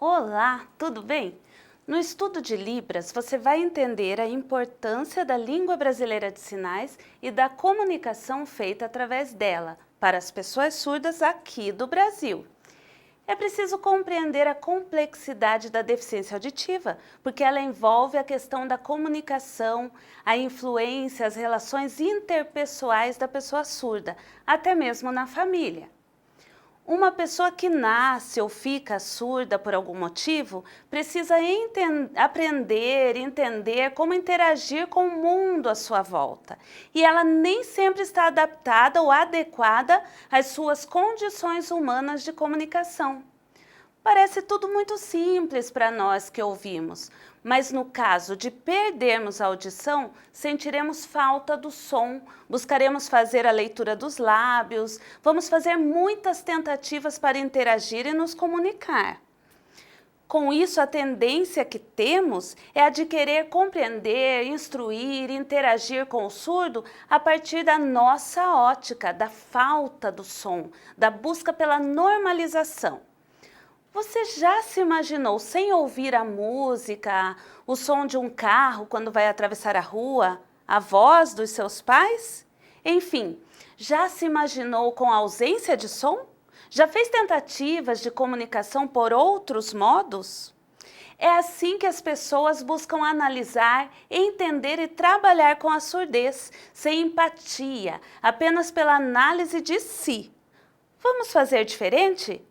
Olá, tudo bem? No estudo de Libras, você vai entender a importância da língua brasileira de sinais e da comunicação feita através dela para as pessoas surdas aqui do Brasil. É preciso compreender a complexidade da deficiência auditiva, porque ela envolve a questão da comunicação, a influência, as relações interpessoais da pessoa surda, até mesmo na família. Uma pessoa que nasce ou fica surda por algum motivo precisa aprender, entender como interagir com o mundo à sua volta. E ela nem sempre está adaptada ou adequada às suas condições humanas de comunicação. Parece tudo muito simples para nós que ouvimos, mas no caso de perdermos a audição, sentiremos falta do som, buscaremos fazer a leitura dos lábios, vamos fazer muitas tentativas para interagir e nos comunicar. Com isso, a tendência que temos é a de querer compreender, instruir, interagir com o surdo a partir da nossa ótica, da falta do som, da busca pela normalização. Você já se imaginou sem ouvir a música, o som de um carro quando vai atravessar a rua, a voz dos seus pais? Enfim, já se imaginou com a ausência de som? Já fez tentativas de comunicação por outros modos? É assim que as pessoas buscam analisar, entender e trabalhar com a surdez, sem empatia, apenas pela análise de si. Vamos fazer diferente?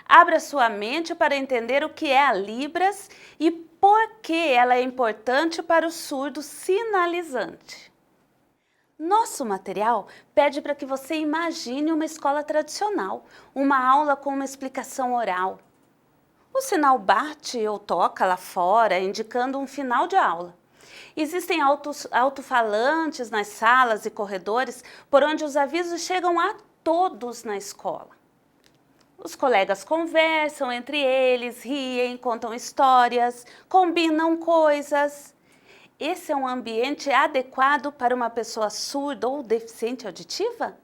Abra sua mente para entender o que é a Libras e por que ela é importante para o surdo sinalizante. Nosso material pede para que você imagine uma escola tradicional, uma aula com uma explicação oral. O sinal bate ou toca lá fora, indicando um final de aula. Existem alto-falantes nas salas e corredores, por onde os avisos chegam a todos na escola. Os colegas conversam entre eles, riem, contam histórias, combinam coisas. Esse é um ambiente adequado para uma pessoa surda ou deficiente auditiva?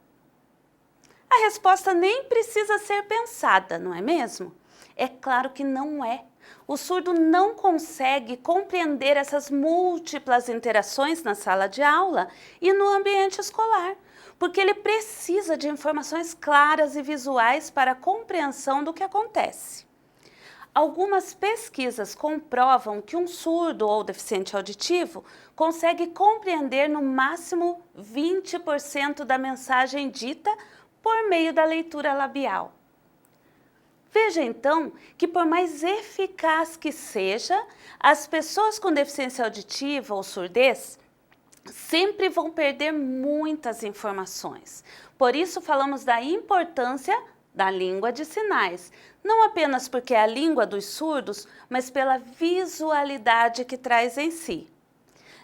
A resposta nem precisa ser pensada, não é mesmo? É claro que não é. O surdo não consegue compreender essas múltiplas interações na sala de aula e no ambiente escolar, porque ele precisa de informações claras e visuais para a compreensão do que acontece. Algumas pesquisas comprovam que um surdo ou deficiente auditivo consegue compreender no máximo 20% da mensagem dita por meio da leitura labial. Veja então que, por mais eficaz que seja, as pessoas com deficiência auditiva ou surdez sempre vão perder muitas informações. Por isso falamos da importância da língua de sinais, não apenas porque é a língua dos surdos, mas pela visualidade que traz em si.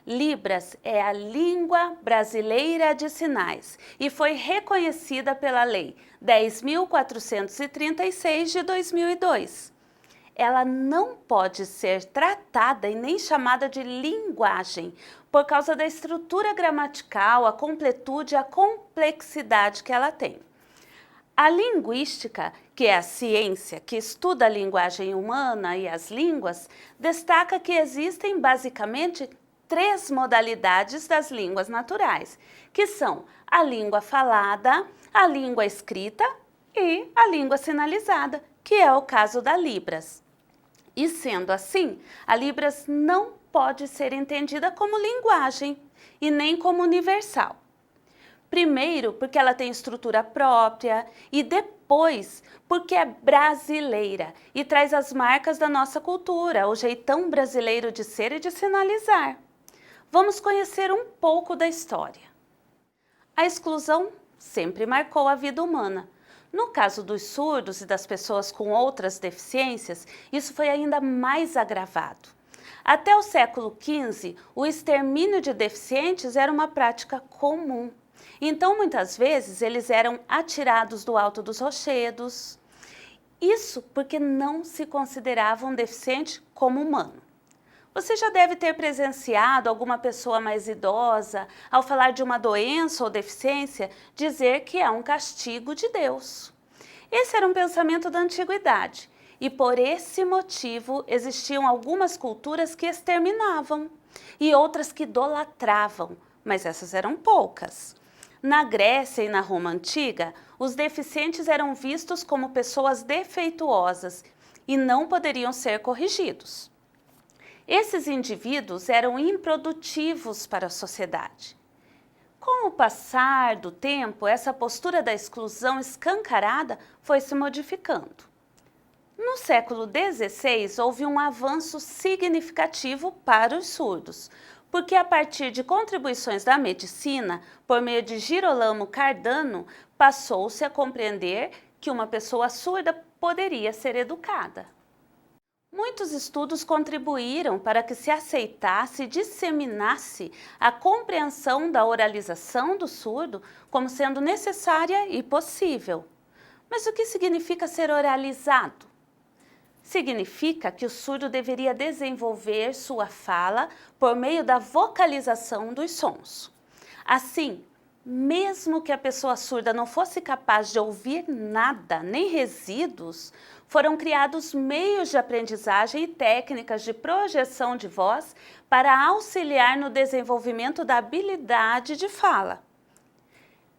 Libras é a língua brasileira de sinais e foi reconhecida pela Lei 10.436 de 2002. Ela não pode ser tratada e nem chamada de linguagem, por causa da estrutura gramatical, a completude e a complexidade que ela tem. A linguística, que é a ciência que estuda a linguagem humana e as línguas, destaca que existem basicamente 3 modalidades das línguas naturais, que são a língua falada, a língua escrita e a língua sinalizada, que é o caso da Libras. E sendo assim, a Libras não pode ser entendida como linguagem e nem como universal. Primeiro, porque ela tem estrutura própria e depois, porque é brasileira e traz as marcas da nossa cultura, o jeitão brasileiro de ser e de sinalizar. Vamos conhecer um pouco da história. A exclusão sempre marcou a vida humana. No caso dos surdos e das pessoas com outras deficiências, isso foi ainda mais agravado. Até o século XV, o extermínio de deficientes era uma prática comum. Então, muitas vezes, eles eram atirados do alto dos rochedos. Isso porque não se considerava um deficiente como humano. Você já deve ter presenciado alguma pessoa mais idosa, ao falar de uma doença ou deficiência, dizer que é um castigo de Deus. Esse era um pensamento da antiguidade E por esse motivo existiam algumas culturas que exterminavam e outras que idolatravam, mas essas eram poucas. Na Grécia e na Roma antiga, os deficientes eram vistos como pessoas defeituosas e não poderiam ser corrigidos. Esses indivíduos eram improdutivos para a sociedade. Com o passar do tempo, essa postura da exclusão escancarada foi se modificando. No século XVI, houve um avanço significativo para os surdos, porque a partir de contribuições da medicina, por meio de Girolamo Cardano, passou-se a compreender que uma pessoa surda poderia ser educada. Muitos estudos contribuíram para que se aceitasse e disseminasse a compreensão da oralização do surdo como sendo necessária e possível. Mas o que significa ser oralizado? Significa que o surdo deveria desenvolver sua fala por meio da vocalização dos sons. Assim, mesmo que a pessoa surda não fosse capaz de ouvir nada, nem resíduos, foram criados meios de aprendizagem e técnicas de projeção de voz para auxiliar no desenvolvimento da habilidade de fala.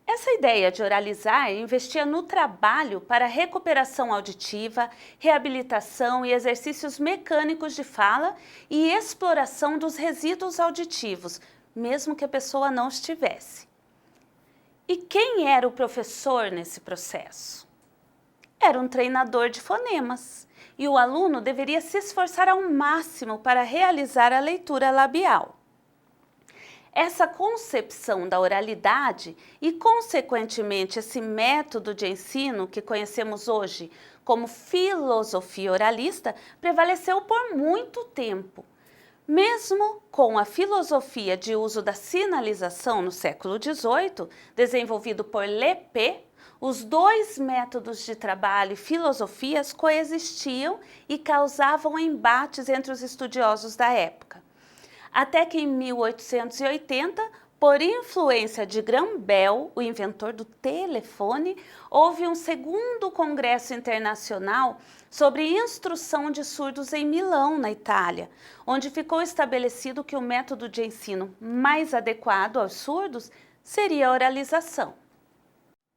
Essa ideia de oralizar investia no trabalho para recuperação auditiva, reabilitação e exercícios mecânicos de fala e exploração dos resíduos auditivos, mesmo que a pessoa não estivesse. E quem era o professor nesse processo? Era um treinador de fonemas, e o aluno deveria se esforçar ao máximo para realizar a leitura labial. Essa concepção da oralidade e, consequentemente, esse método de ensino que conhecemos hoje como filosofia oralista prevaleceu por muito tempo. Mesmo com a filosofia de uso da sinalização no século XVIII, desenvolvido por Lepé, os dois métodos de trabalho e filosofias coexistiam e causavam embates entre os estudiosos da época. Até que em 1880, por influência de Graham Bell, o inventor do telefone, houve um segundo congresso internacional sobre instrução de surdos em Milão, na Itália, onde ficou estabelecido que o método de ensino mais adequado aos surdos seria a oralização.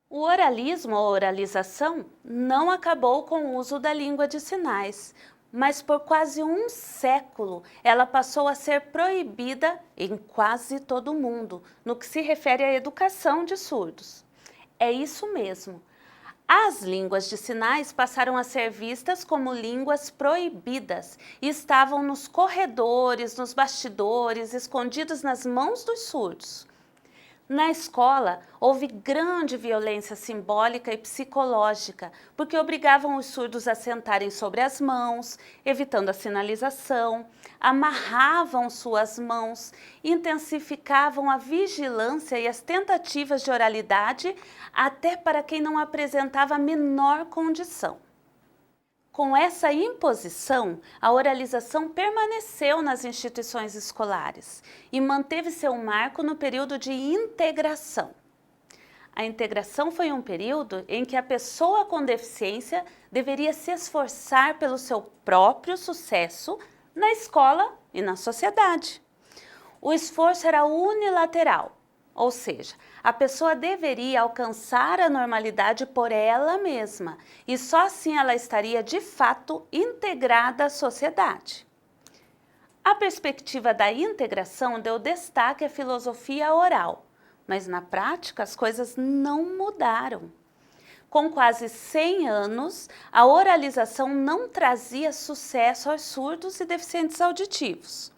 O oralismo ou oralização não acabou com o uso da língua de sinais, mas por quase um século ela passou a ser proibida em quase todo o mundo, no que se refere à educação de surdos. É isso mesmo. As línguas de sinais passaram a ser vistas como línguas proibidas e estavam nos corredores, nos bastidores, escondidos nas mãos dos surdos. Na escola, houve grande violência simbólica e psicológica, porque obrigavam os surdos a sentarem sobre as mãos, evitando a sinalização, amarravam suas mãos, intensificavam a vigilância e as tentativas de oralidade até para quem não apresentava a menor condição. Com essa imposição, a oralização permaneceu nas instituições escolares e manteve seu marco no período de integração. A integração foi um período em que a pessoa com deficiência deveria se esforçar pelo seu próprio sucesso na escola e na sociedade. O esforço era unilateral, ou seja, a pessoa deveria alcançar a normalidade por ela mesma e só assim ela estaria de fato integrada à sociedade. A perspectiva da integração deu destaque à filosofia oral, mas na prática as coisas não mudaram. Com quase 100 anos, a oralização não trazia sucesso aos surdos e deficientes auditivos.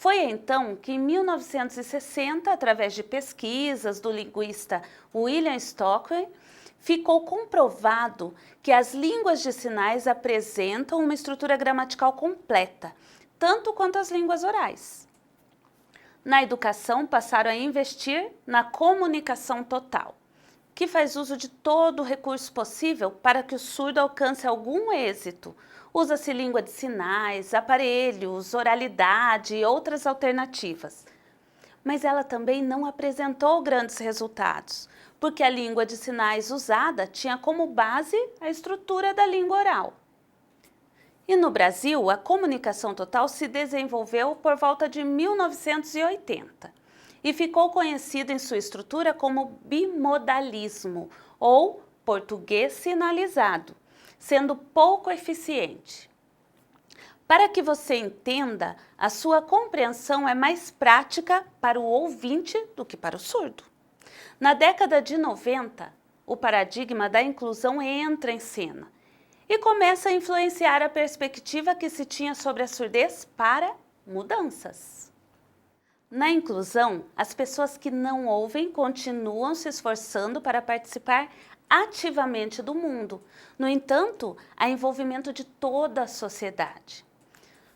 Foi então que, em 1960, através de pesquisas do linguista William Stockwell, ficou comprovado que as línguas de sinais apresentam uma estrutura gramatical completa, tanto quanto as línguas orais. Na educação, passaram a investir na comunicação total, que faz uso de todo o recurso possível para que o surdo alcance algum êxito. Usa-se língua de sinais, aparelhos, oralidade e outras alternativas. Mas ela também não apresentou grandes resultados, porque a língua de sinais usada tinha como base a estrutura da língua oral. E no Brasil, a comunicação total se desenvolveu por volta de 1980 e ficou conhecido em sua estrutura como bimodalismo ou português sinalizado, sendo pouco eficiente. Para que você entenda, a sua compreensão é mais prática para o ouvinte do que para o surdo. Na década de 90, o paradigma da inclusão entra em cena e começa a influenciar a perspectiva que se tinha sobre a surdez para mudanças. Na inclusão, as pessoas que não ouvem continuam se esforçando para participar ativamente do mundo. No entanto, há envolvimento de toda a sociedade.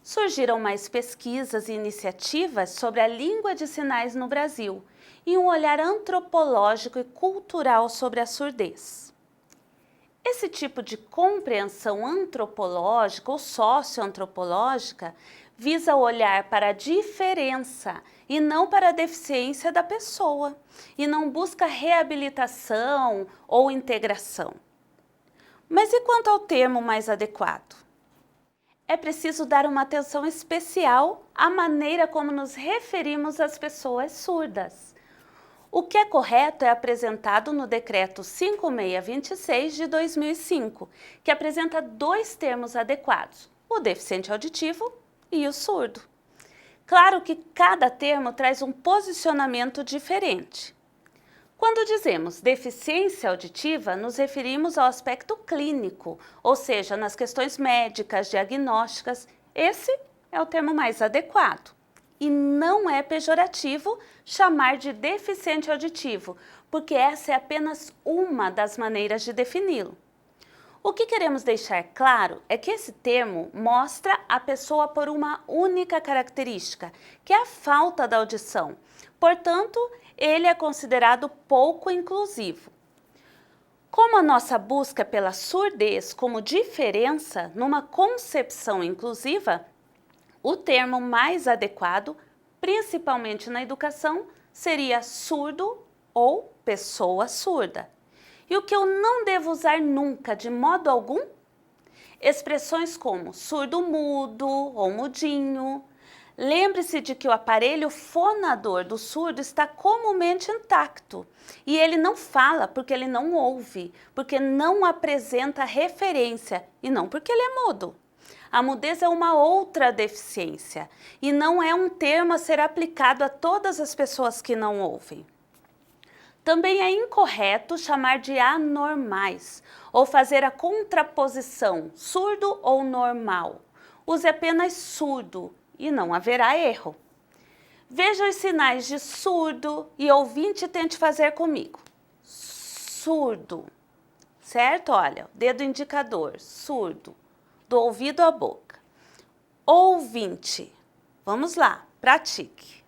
Surgiram mais pesquisas e iniciativas sobre a língua de sinais no Brasil e um olhar antropológico e cultural sobre a surdez. Esse tipo de compreensão antropológica ou socioantropológica visa olhar para a diferença e não para a deficiência da pessoa, e não busca reabilitação ou integração. Mas e quanto ao termo mais adequado? É preciso dar uma atenção especial à maneira como nos referimos às pessoas surdas. O que é correto é apresentado no Decreto 5626 de 2005, que apresenta dois termos adequados, o deficiente auditivo e o surdo. Claro que cada termo traz um posicionamento diferente. Quando dizemos deficiência auditiva, nos referimos ao aspecto clínico, ou seja, nas questões médicas, diagnósticas. Esse é o termo mais adequado. E não é pejorativo chamar de deficiente auditivo, porque essa é apenas uma das maneiras de defini-lo. O que queremos deixar claro é que esse termo mostra a pessoa por uma única característica, que é a falta da audição. Portanto, ele é considerado pouco inclusivo. Como a nossa busca pela surdez como diferença numa concepção inclusiva, o termo mais adequado, principalmente na educação, seria surdo ou pessoa surda. E o que eu não devo usar nunca, de modo algum? Expressões como surdo-mudo ou mudinho. Lembre-se de que o aparelho fonador do surdo está comumente intacto e ele não fala porque ele não ouve, porque não apresenta referência e não porque ele é mudo. A mudez é uma outra deficiência e não é um termo a ser aplicado a todas as pessoas que não ouvem. Também é incorreto chamar de anormais ou fazer a contraposição surdo ou normal. Use apenas surdo e não haverá erro. Veja os sinais de surdo e ouvinte tente fazer comigo. Surdo, certo? Olha, dedo indicador, surdo, do ouvido à boca. Ouvinte, vamos lá, pratique.